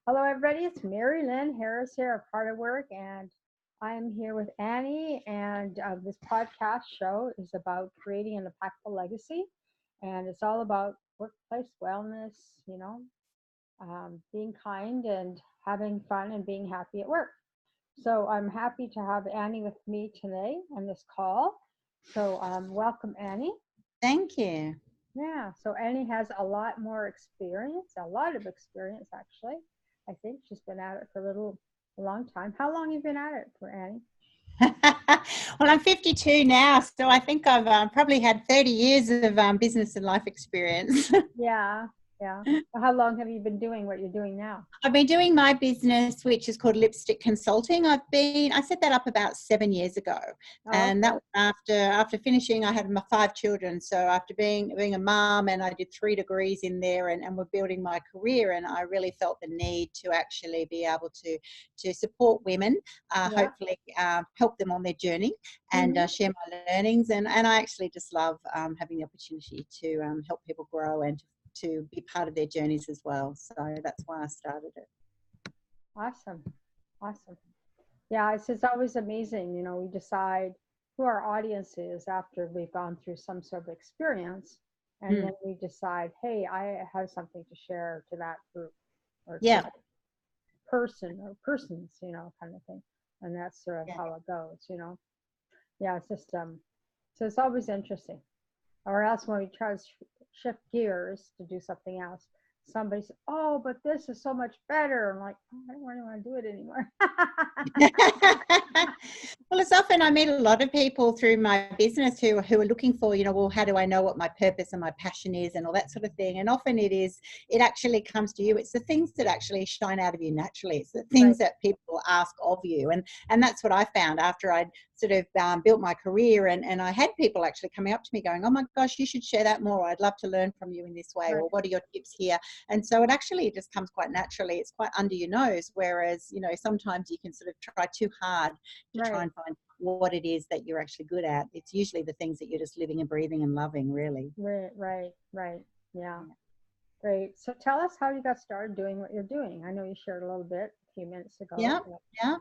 Hello, everybody. It's Mary Lynn Harris here of Part of Work, and I'm here with Annie. And this podcast show is about creating an impactful legacy, and it's all about workplace wellness. Being kind and having fun and being happy at work. So I'm happy to have Annie with me today on this call. So welcome, Annie. Thank you. Yeah, so Annie has a lot more experience, a lot of experience actually. I think she's been at it for a long time. How long have you been at it for, Annie? Well, I'm 52 now, so I think I've probably had 30 years of business and life experience. Yeah, yeah. How long have you been doing what you're doing now? I've been doing my business, which is called Lipstick Consulting. I set that up about 7 years ago, Oh, and that okay. was after finishing. I had my 5 children, so after being a mum, and I did 3 degrees in there, and we're building my career, and I really felt the need to actually be able to support women, Yeah. hopefully help them on their journey, and Hmm. share my learnings. And I actually just love having the opportunity to help people grow and to be part of their journeys as well. So that's why I started it. Awesome. Awesome. Yeah, it's always amazing. We decide who our audience is after we've gone through some sort of experience. And Mm. then we decide, hey, I have something to share to that group or to Yeah. that person or persons, kind of thing. And that's sort of Yeah. how it goes. Yeah, it's just so it's always interesting. Or else when we try to shift gears to do something else, somebody says, "Oh, but this is so much better." I'm like, oh, I don't really want to do it anymore. Well, it's often I meet a lot of people through my business who are looking for, well, how do I know what my purpose and my passion is and all that sort of thing. And often it actually comes to you. It's the things that actually shine out of you naturally. It's the Right. things that people ask of you. And that's what I found after I'd sort of built my career. And I had people actually coming up to me going, oh my gosh, you should share that more. I'd love to learn from you in this way. Right. Or what are your tips here? And so it actually just comes quite naturally. It's quite under your nose. Whereas, sometimes you can sort of try too hard to try Right. and find what it is that you're actually good at. It's usually the things that you're just living and breathing and loving, really. Right. Right. Right. Yeah. Great. So tell us how you got started doing what you're doing. I know you shared a little bit a few minutes ago. Yeah, yeah.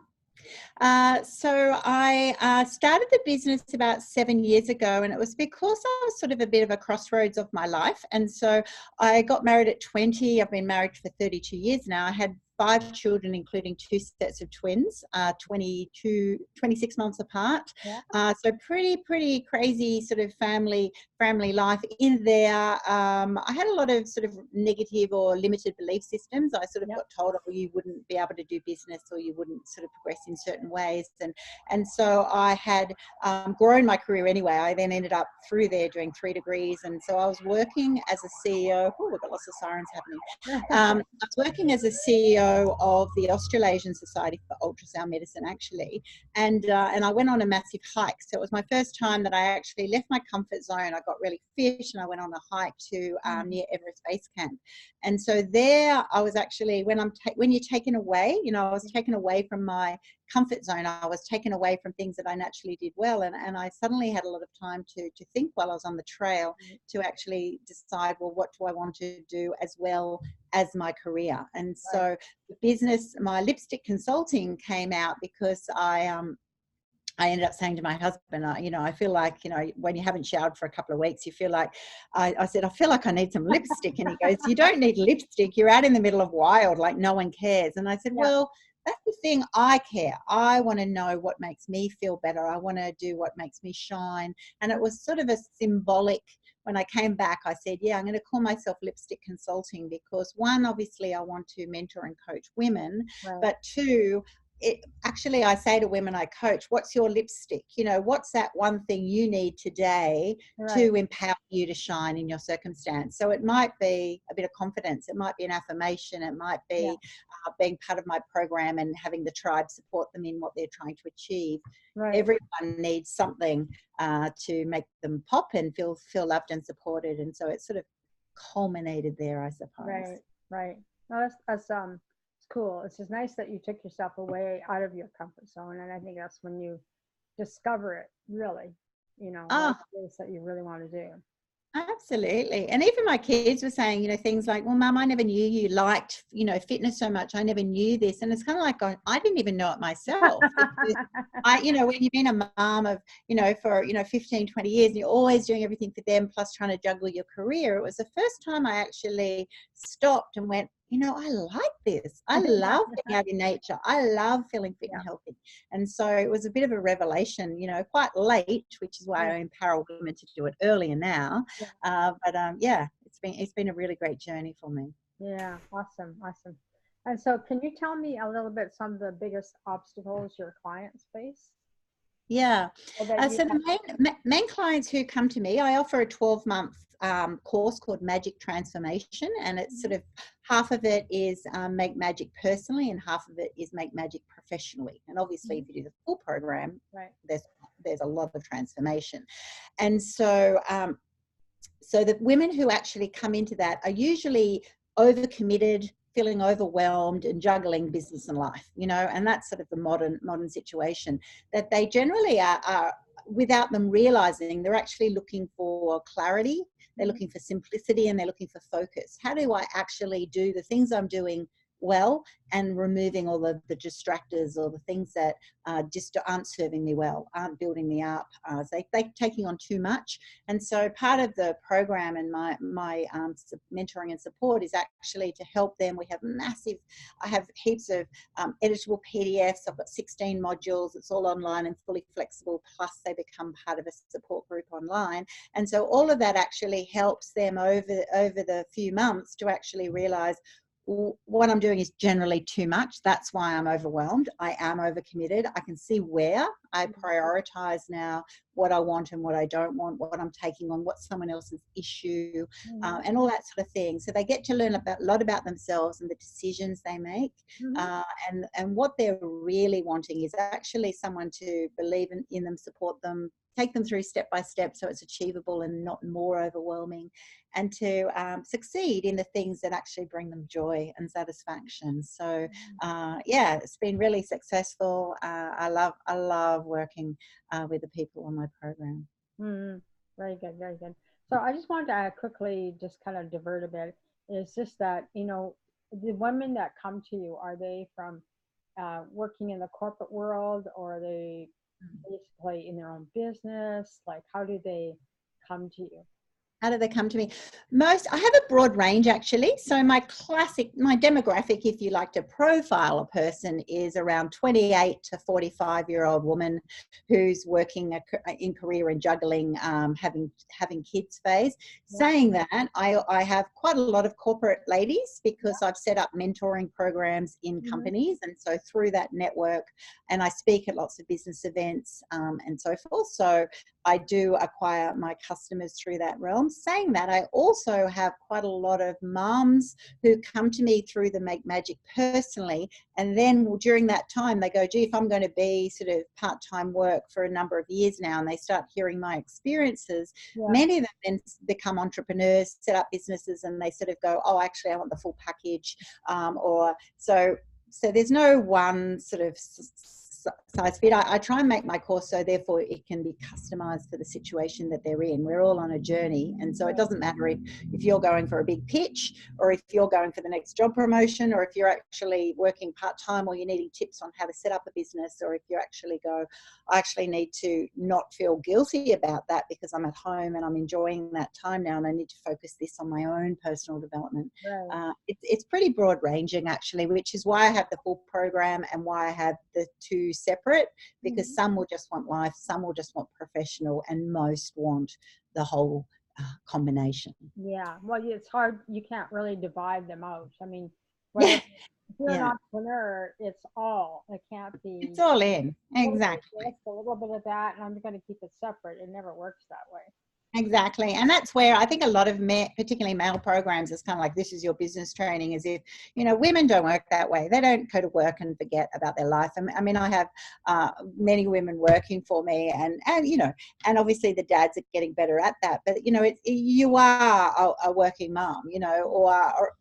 So I started the business about 7 years ago, and it was because I was sort of a bit of a crossroads of my life. And so I got married at 20. I've been married for 32 years now. I had 5 children, including 2 sets of twins, 26 months apart. Yeah. So pretty crazy sort of family life in there. I had a lot of sort of negative or limited belief systems. I sort of Yeah. got told, oh, you wouldn't be able to do business, or you wouldn't sort of progress in certain ways. And so I had grown my career anyway. I then ended up through there doing 3 degrees. And so I was working as a CEO. Oh, we've got lots of sirens happening. I was working as a CEO of the Australasian Society for Ultrasound Medicine, actually, and I went on a massive hike. So it was my first time that I actually left my comfort zone. I got really fit, and I went on a hike to Mhm. near Everest Base Camp. And so there, I was actually when you're taken away, I was taken away from my comfort zone. I was taken away from things that I naturally did well, and I suddenly had a lot of time to think while I was on the trail, to actually decide, well, what do I want to do as well as my career. And Right. so the business, my lipstick consulting, came out because I ended up saying to my husband, I feel like, when you haven't showered for a couple of weeks, you feel like, I said, I feel like I need some lipstick. And he goes, you don't need lipstick. You're out in the middle of wild, like no one cares. And I said, Yeah. well, that's the thing. I care. I want to know what makes me feel better. I want to do what makes me shine. And it was sort of a symbolic. When I came back, I said, yeah, I'm going to call myself Lipstick Consulting because, one, obviously I want to mentor and coach women, Right. but two, actually I say to women I coach, what's your lipstick? What's that one thing you need today Right. to empower you to shine in your circumstance? So it might be a bit of confidence, it might be an affirmation, it might Yeah. be being part of my program and having the tribe support them in what they're trying to achieve. Right. Everyone needs something to make them pop and feel loved and supported, and so it sort of culminated there, I suppose. Right. Right. No, it's cool. It's just nice that you took yourself away out of your comfort zone, and I think that's when you discover it really. What Ah, it is that you really want to do. Absolutely. And even my kids were saying, things like, well, Mum, I never knew you liked, fitness so much. I never knew this. And it's kind of like, I didn't even know it myself. It's just, when you've been a mum of, for, 15, 20 years, and you're always doing everything for them, plus trying to juggle your career. It was the first time I actually stopped and went, I like this. I love being out in nature. I love feeling fit and healthy. And so it was a bit of a revelation, quite late, which is why I empower women to do it earlier now. It's been a really great journey for me. Yeah, awesome, awesome. And so, can you tell me a little bit some of the biggest obstacles your clients face? Yeah. Or that you So the main clients who come to me, I offer a 12-month course called Magic Transformation, and it's sort of half of it is make magic personally, and half of it is make magic professionally. And obviously, if you do the full program, there's a lot of transformation. And so, so the women who actually come into that are usually overcommitted, feeling overwhelmed, and juggling business and life, and that's sort of the modern situation, that they generally are without them realizing, they're actually looking for clarity, they're looking for simplicity, and they're looking for focus. How do I actually do the things I'm doing well, and removing all the distractors or the things that just aren't serving me well, aren't building me up, they're taking on too much. And so part of the program and my mentoring and support is actually to help them. I have heaps of editable PDFs. I've got 16 modules. It's all online and fully flexible, plus they become part of a support group online. And so all of that actually helps them over the few months to actually realize, what I'm doing is generally too much. That's why I'm overwhelmed. I am overcommitted. I can see where I prioritize now what I want and what I don't want, what I'm taking on, what's someone else's issue, and all that sort of thing. So they get to learn a lot about themselves and the decisions they make, and what they're really wanting is actually someone to believe in them, support them, take them through step by step so it's achievable and not more overwhelming, and to succeed in the things that actually bring them joy and satisfaction. So it's been really successful. I love working with the people on my program. Very good, very good. So I just wanted to quickly just kind of divert a bit. It's just that, the women that come to you, are they from working in the corporate world, or are they basically in their own business? Like, how do they come to you? How do they come to me? I have a broad range, actually. So my demographic, if you like to profile a person, is around 28 to 45-year-old woman who's working in career and juggling, having kids phase. Saying that, I have quite a lot of corporate ladies, because I've set up mentoring programs in companies. And so through that network, and I speak at lots of business events and so forth. So I do acquire my customers through that realm. Saying that, I also have quite a lot of mums who come to me through the Make Magic personally, and then during that time they go, gee, if I'm going to be sort of part-time work for a number of years now, and they start hearing my experiences, many of them then become entrepreneurs, set up businesses, and they sort of go, oh, actually I want the full package, so there's no one sort of size fit. I try and make my course so therefore it can be customized for the situation that they're in. We're all on a journey, and so it doesn't matter if you're going for a big pitch, or if you're going for the next job promotion, or if you're actually working part-time, or you're needing tips on how to set up a business, or if you actually go, I actually need to not feel guilty about that because I'm at home and I'm enjoying that time now, and I need to focus this on my own personal development. It's pretty broad ranging, actually, which is why I have the full program and why I have the two separate, because some will just want life, some will just want professional, and most want the whole combination. Yeah, well, it's hard. You can't really divide them out. I mean, whether if you're an entrepreneur, it's all. It can't be. It's all in. Exactly. A little bit of that, and I'm going to keep it separate. It never works that way. Exactly. And that's where I think a lot of particularly male programs is kind of like, this is your business training, as if, women don't work that way. They don't go to work and forget about their life. I mean, I have many women working for me, and obviously the dads are getting better at that. But, you are a working mom, or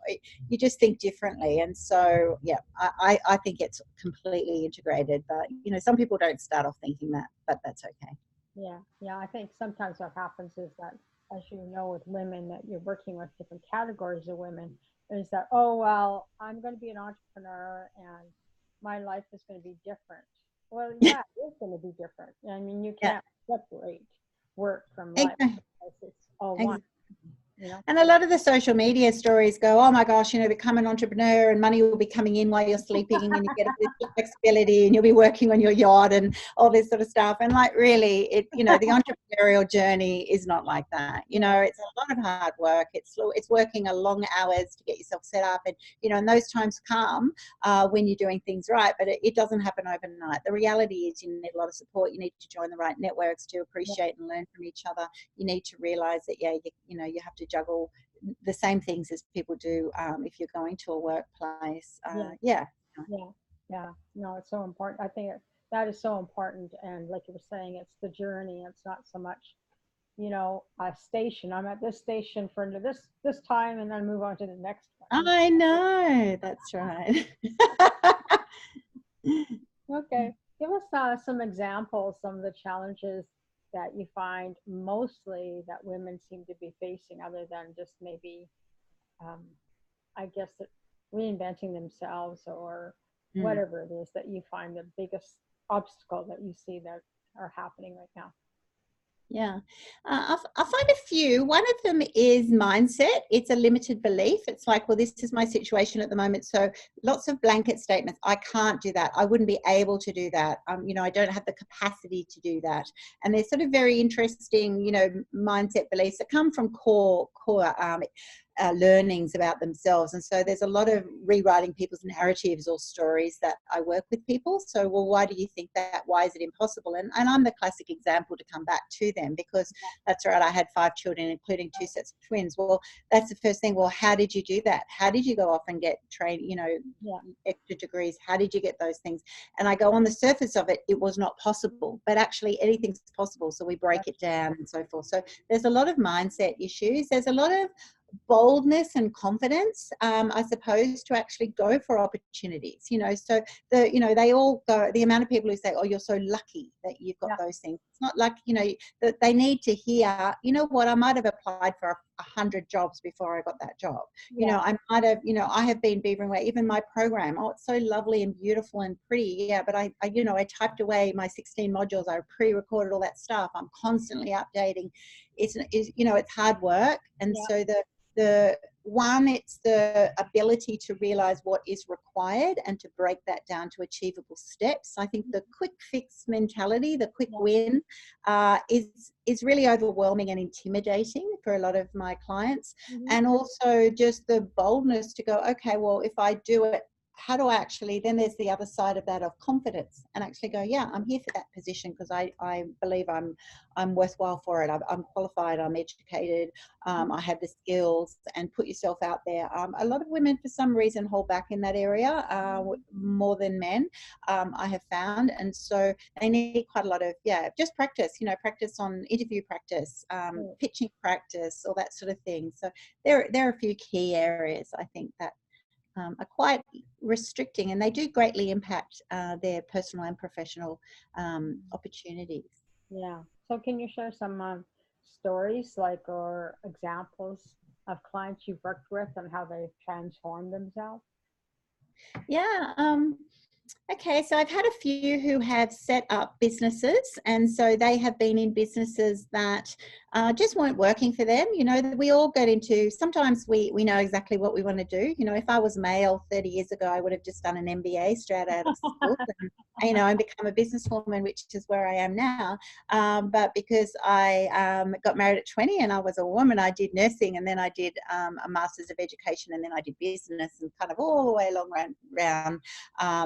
you just think differently. And so, I think it's completely integrated. But, some people don't start off thinking that, but that's okay. Yeah, I think sometimes what happens is that as you know, with women that you're working with different categories of women, is that, oh, well, I'm going to be an entrepreneur and my life is going to be different. Well, yeah, it is going to be different. I mean, you Yeah, can't separate work from life exactly. because it's all one, you know? And a lot of the social media stories go, oh my gosh, become an entrepreneur and money will be coming in while you're sleeping and you get a bit of flexibility and you'll be working on your yacht and all this sort of stuff. And like really, the entrepreneurial journey is not like that. It's a lot of hard work. It's working a long hours to get yourself set up. And those times come when you're doing things right, but it doesn't happen overnight. The reality is you need a lot of support. You need to join the right networks to appreciate and learn from each other. You need to realize that, you have to juggle the same things as people do if you're going to a workplace. Yeah, yeah. No, it's so important. I think that is so important. And like you were saying, it's the journey. It's not so much, a station. I'm at this station for this time, and then move on to the next one. I know, that's right. Okay, give us some examples, some of the challenges that you find mostly that women seem to be facing, other than just maybe, um, I guess, reinventing themselves or Mm. whatever it is that you find the biggest obstacle that you see that are happening right now. Yeah, I find a few. One of them is mindset. It's a limited belief. It's like, well, this is my situation at the moment. So lots of blanket statements. I can't do that. I wouldn't be able to do that. I don't have the capacity to do that. And there's sort of very interesting, mindset beliefs that come from core learnings about themselves. And so there's a lot of rewriting people's narratives or stories that I work with people. So, well, why do you think that? Why is it impossible? And I'm the classic example to come back to them, because that's right, I had 5 children, including 2 sets of twins. Well, that's the first thing. Well, how did you do that? How did you go off and get trained, extra degrees? How did you get those things? And I go, on the surface of it, it was not possible, but actually anything's possible. So we break it down and so forth. So there's a lot of mindset issues. There's a lot of boldness and confidence, I suppose, to actually go for opportunities. So they all go. The amount of people who say, "Oh, you're so lucky that you've got those things." It's not like that they need to hear. You know what? I might have applied for 100 jobs before I got that job. I might have. I have been beavering away. Even my program. Oh, it's so lovely and beautiful and pretty. Yeah, but I typed away my 16 modules. I pre-recorded all that stuff. I'm constantly updating. It's hard work, and so it's the ability to realize what is required and to break that down to achievable steps. I think the quick fix mentality, the quick win, is really overwhelming and intimidating for a lot of my clients. And also just the boldness to go, okay, well, if I do it, how do I actually, then there's the other side of that, of confidence, and actually go, yeah, I'm here for that position because I believe I'm worthwhile for it. I'm qualified, I'm educated, I have the skills, and put yourself out there. A lot of women, for some reason, hold back in that area more than men, I have found. And so they need quite a lot of, just practice, practice on interview practice, pitching practice, all that sort of thing. So there are a few key areas, I think, that are quite restricting, and they do greatly impact their personal and professional opportunities. Yeah. So can you share some stories, or examples of clients you've worked with and how they've transformed themselves? Yeah. Okay, so I've had a few who have set up businesses, and so they have been in businesses that just weren't working for them. We all get into, sometimes we know exactly what we want to do. If I was male 30 years ago, I would have just done an MBA straight out of school and become a businesswoman, which is where I am now. But because I got married at 20 and I was a woman, I did nursing, and then I did a Master's of Education, and then I did business, and kind of all the way along round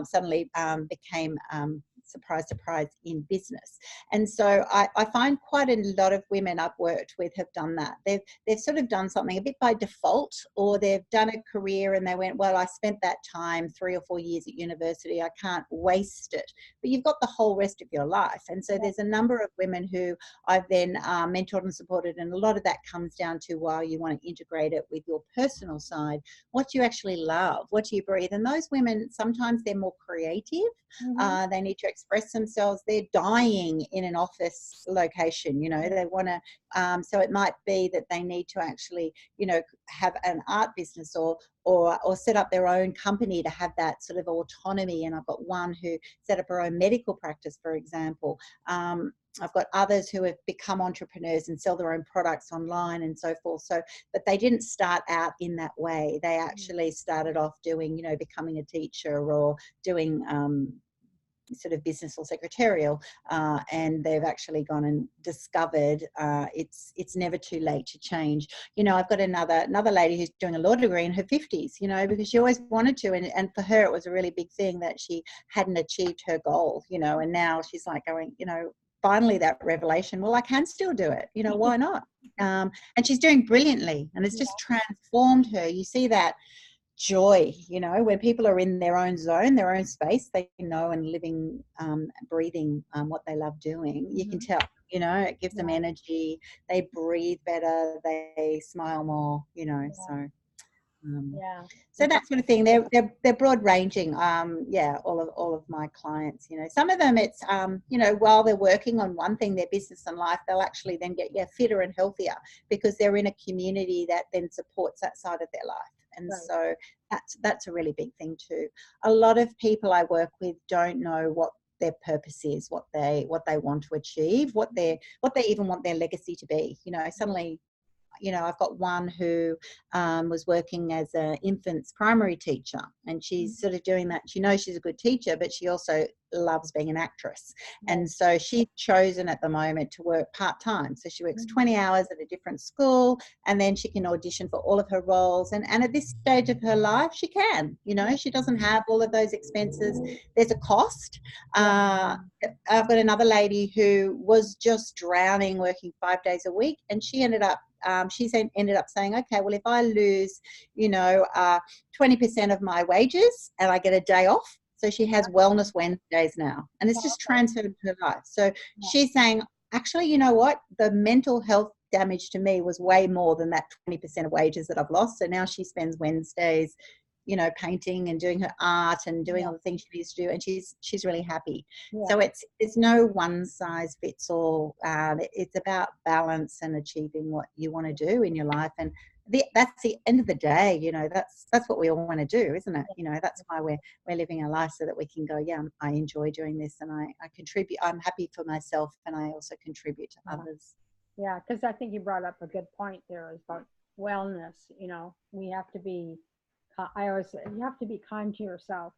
suddenly became surprise in business. And so I find quite a lot of women I've worked with have done that. They've sort of done something a bit by default, or they've done a career and they went, well, I spent that time 3 or 4 years at university, I can't waste it. But you've got the whole rest of your life. And so there's a number of women who I've then mentored and supported, and a lot of that comes down to, while you want to integrate it with your personal side, what do you actually love? What do you breathe? And those women, sometimes they're more creative. They need to express themselves. They're dying in an office location, you know, they want to, so it might be that they need to actually, you know, have an art business or set up their own company to have that sort of autonomy. And I've got one who set up her own medical practice, for example. I've got others who have become entrepreneurs and sell their own products online and so forth. So, but they didn't start out in that way. They actually started off doing, you know, becoming a teacher or doing sort of business or secretarial, and they've actually gone and discovered it's never too late to change. You know, I've got another lady who's doing a law degree in her 50s, you know, because she always wanted to, and for her it was a really big thing that she hadn't achieved her goal, you know, and now she's like going, you know, finally that revelation, well, I can still do it, you know, why not? And she's doing brilliantly, and it's just transformed her. You see that joy, you know, when people are in their own zone, their own space, they know and living, breathing what they love doing. You can tell, you know, it gives them energy. They breathe better. They smile more, you know. So that sort of thing. They're broad ranging. Yeah, all of my clients, you know, some of them it's you know, while they're working on one thing, their business and life, they'll actually then get fitter and healthier because they're in a community that then supports that side of their life. And so that's a really big thing too. A lot of people I work with don't know what their purpose is, what they want to achieve, what they even want their legacy to be. You know, suddenly, you know, I've got one who was working as an infants primary teacher, and she's sort of doing that. She knows she's a good teacher, but she also loves being an actress. And so she's chosen at the moment to work part-time. So she works 20 hours at a different school, and then she can audition for all of her roles. And at this stage of her life, she can, you know, she doesn't have all of those expenses. There's a cost. I've got another lady who was just drowning working 5 days a week, and she ended up saying, okay, well, if I lose, you know, 20% of my wages and I get a day off. So she has Wellness Wednesdays now, and it's just transferred to her life. So she's saying, actually, you know what? The mental health damage to me was way more than that 20% of wages that I've lost. So now she spends Wednesdays, you know, painting and doing her art and doing all the things she needs to do, and she's really happy. So it's no one size fits all. It's about balance and achieving what you want to do in your life, and that's the end of the day. You know, that's what we all want to do, isn't it? You know, that's why we're living our life, so that we can go, yeah, I enjoy doing this, and I contribute. I'm happy for myself, and I also contribute to others. Yeah, because I think you brought up a good point there is about wellness. You know, we have to be, I always say, you have to be kind to yourself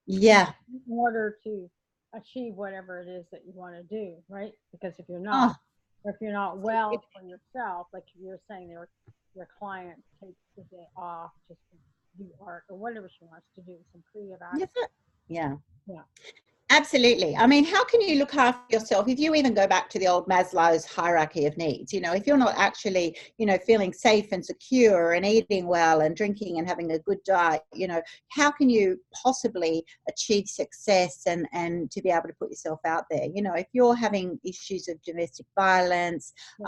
Yeah. in order to achieve whatever it is that you want to do, right? Because if you're Oh, not, or if you're not well for yourself, like you were saying, your client takes the day off just to do art or whatever she wants to do, some creative act. yeah. Yeah. Absolutely. I mean, how can you look after yourself if you even go back to the old Maslow's hierarchy of needs? You know, if you're not actually, you know, feeling safe and secure and eating well and drinking and having a good diet, you know, how can you possibly achieve success and to be able to put yourself out there? You know, if you're having issues of domestic violence, you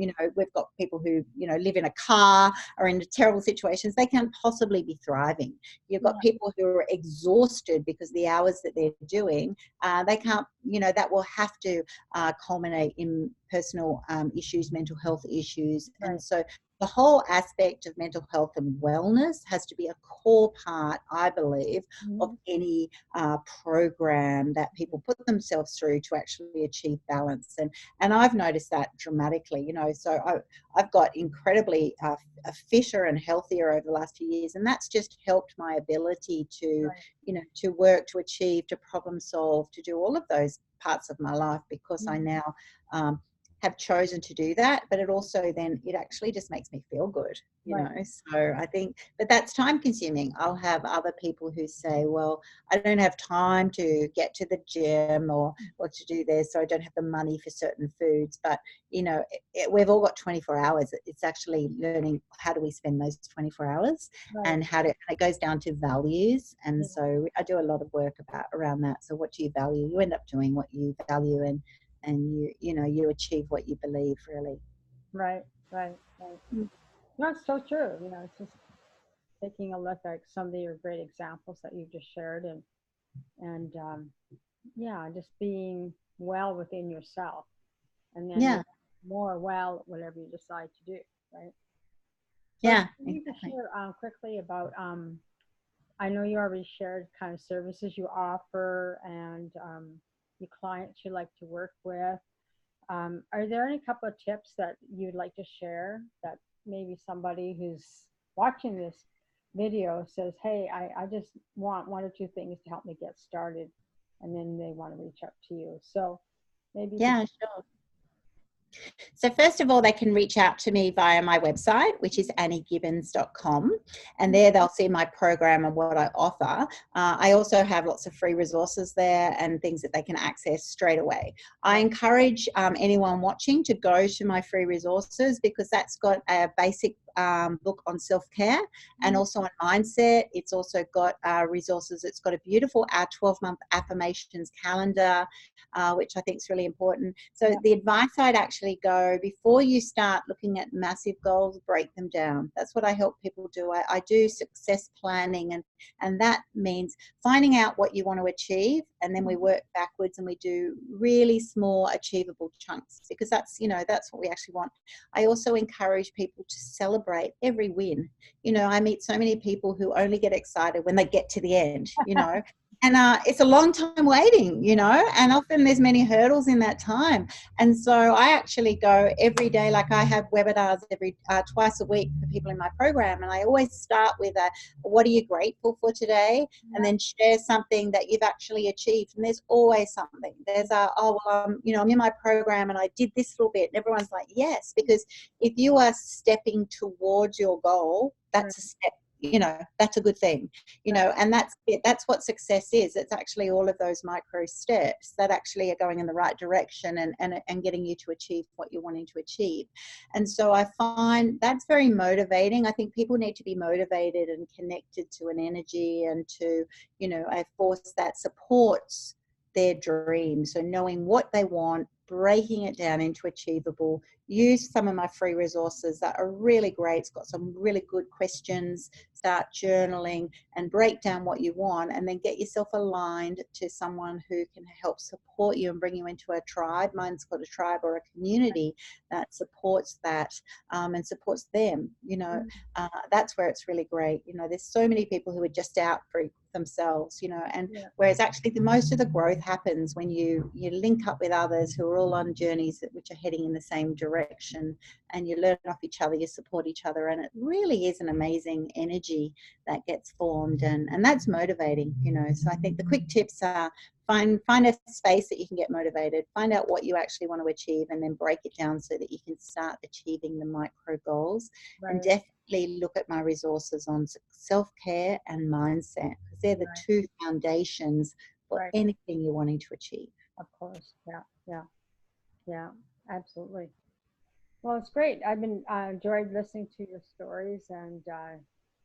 know, we've got people who, you know, live in a car or in terrible situations, they can't possibly be thriving. You've got people who are exhausted because the hours that they're doing, they can't, you know, that will have to culminate in personal issues, mental health issues. And so the whole aspect of mental health and wellness has to be a core part, I believe, of any program that people put themselves through to actually achieve balance. And I've noticed that dramatically, you know, so I've got incredibly fitter and healthier over the last few years, and that's just helped my ability to, you know, to work, to achieve, to problem solve, to do all of those parts of my life, because I now have chosen to do that. But it also then, it actually just makes me feel good, you know. So I think, but that's time consuming. I'll have other people who say, well, I don't have time to get to the gym or to do this, so I don't have the money for certain foods. But, you know, we've all got 24 hours. It's actually learning, how do we spend those 24 hours and how to, and it goes down to values. And so I do a lot of work around that. So what do you value? You end up doing what you value, and you know, you achieve what you believe, really. Right. That's so true. You know, it's just taking a look at some of your great examples that you just shared, and yeah, just being well within yourself, and then Yeah, you're more well at whatever you decide to do, right? So yeah, can you just exactly. share quickly about I know you already shared kind of services you offer and your clients you like to work with. Are there any couple of tips that you'd like to share that maybe somebody who's watching this video says, hey, I just want one or two things to help me get started, and then they want to reach out to you. So maybe you could, Yeah, sure. So first of all, they can reach out to me via my website, which is anniegibbons.com. And there they'll see my program and what I offer. I also have lots of free resources there and things that they can access straight away. I right, encourage anyone watching to go to my free resources, because that's got a basic book on self-care and mm, also on mindset. It's also got resources. It's got a beautiful 12-month affirmations calendar, which I think is really important. So yeah, the advice I'd actually go, before you start looking at massive goals, break them down. That's what I help people do. I do success planning, and that means finding out what you want to achieve, and then we mhm, work backwards and we do really small achievable chunks, because that's, that's what we actually want. I also encourage people to celebrate every win. I meet so many people who only get excited when they get to the end, and it's a long time waiting, and often there's many hurdles in that time. And so I actually go every day, like I have webinars every twice a week for people in my program, and I always start with what are you grateful for today, and yeah, then share something that you've actually achieved. And there's always something. There's oh well, I'm in my program and I did this little bit, and everyone's like, yes, because if you are stepping towards your goal, right, that's a step. That's a good thing. right, And that's it. That's what success is. It's actually all of those micro steps that actually are going in the right direction, and getting you to achieve what you're wanting to achieve. And so I find that's very motivating. I think people need to be motivated and connected to an energy and to, a force that supports their dream. So knowing what they want, breaking it down into achievable. Use some of my free resources that are really great. It's got some really good questions. Start journaling and break down what you want, and then get yourself aligned to someone who can help support you and bring you into a tribe. Mine's got a tribe or a community that supports that, and supports them. mm, That's where it's really great. There's so many people who are just out for themselves, and yeah, whereas actually the most of the growth happens when you link up with others who are all on journeys which are heading in the same direction, and you learn off each other, you support each other, and it really is an amazing energy that gets formed, and that's motivating. So I think the quick tips are: find a space that you can get motivated, find out what you actually want to achieve, and then break it down so that you can start achieving the micro goals. And right, definitely look at my resources on self-care and mindset, because they're the right, two foundations for right. anything you're wanting to achieve. Of course, yeah, yeah, yeah, absolutely. Well, it's great. I've been enjoyed listening to your stories and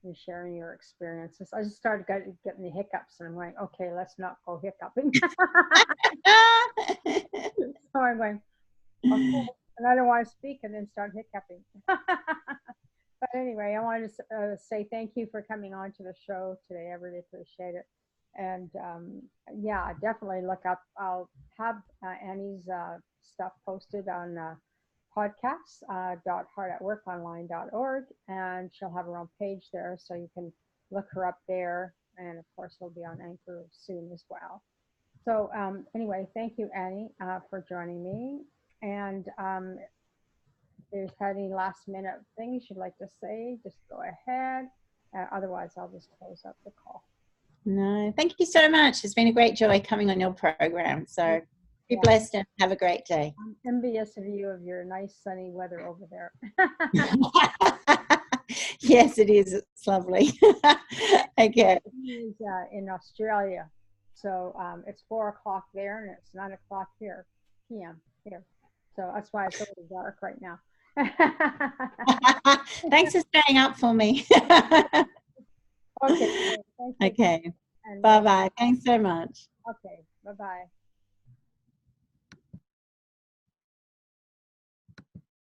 you sharing your experiences. I just started getting the hiccups, and I'm going, okay, let's not go hiccuping. So I'm going, okay, and I don't want to speak and then start hiccuping. But anyway, I wanted to say thank you for coming on to the show today. I really appreciate it. And yeah, definitely look up. I'll have Annie's stuff posted on podcasts .heartatworkonline.org, and she'll have her own page there, so you can look her up there. And of course, it'll be on Anchor soon as well. So anyway, thank you, Annie, for joining me. And if there's any last minute things you'd like to say, just go ahead. Otherwise, I'll just close up the call. No, thank you so much. It's been a great joy coming on your program. So be Yeah, blessed and have a great day. I'm envious of you of your nice sunny weather over there. Yes, it is. It's lovely. Okay. He's in Australia, so it's 4 o'clock there, and it's 9 o'clock here, p.m. here. So that's why it's a little dark right now. Thanks for staying up for me. Okay, thanks again, Okay. and Bye bye. Thanks so much. okay, bye bye.